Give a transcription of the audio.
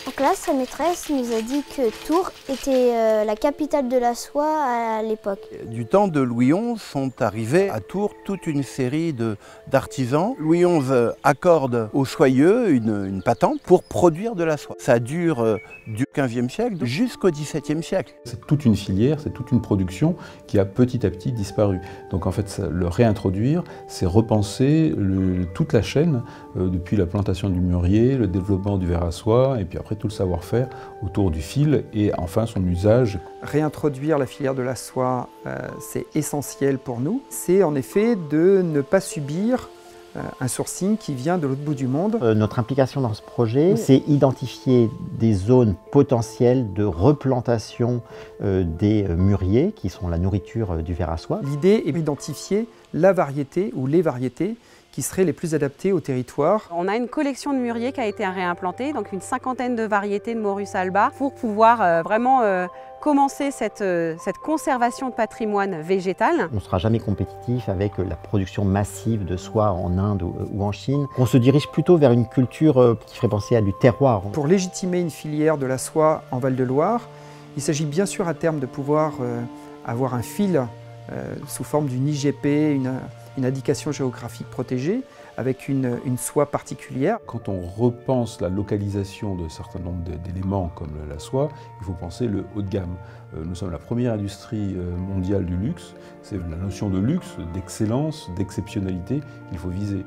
En classe, sa maîtresse nous a dit que Tours était la capitale de la soie à l'époque. Du temps de Louis XI sont arrivés à Tours toute une série d'artisans. Louis XI accorde aux soyeux une patente pour produire de la soie. Ça dure du XVe siècle jusqu'au XVIIe siècle. C'est toute une filière, c'est toute une production qui a petit à petit disparu. Donc en fait, le réintroduire, c'est repenser toute la chaîne, depuis la plantation du mûrier, le développement du ver à soie, et puis après tout le savoir-faire autour du fil et enfin son usage. Réintroduire la filière de la soie, c'est essentiel pour nous. C'est en effet de ne pas subir un sourcing qui vient de l'autre bout du monde. Notre implication dans ce projet, c'est identifier des zones potentielles de replantation des mûriers, qui sont la nourriture du ver à soie. L'idée est d'identifier la variété ou les variétés qui seraient les plus adaptées au territoire. On a une collection de mûriers qui a été réimplantée, donc une cinquantaine de variétés de Morus alba, pour pouvoir vraiment commencer cette conservation de patrimoine végétal. On ne sera jamais compétitif avec la production massive de soie en Inde ou en Chine. On se dirige plutôt vers une culture qui ferait penser à du terroir. Pour légitimer une filière de la soie en Val-de-Loire, il s'agit bien sûr à terme de pouvoir avoir un fil sous forme d'une IGP, une indication géographique protégée, avec une soie particulière. Quand on repense la localisation de certains nombres d'éléments comme la soie, il faut penser le haut de gamme. Nous sommes la première industrie mondiale du luxe. C'est la notion de luxe, d'excellence, d'exceptionnalité qu'il faut viser.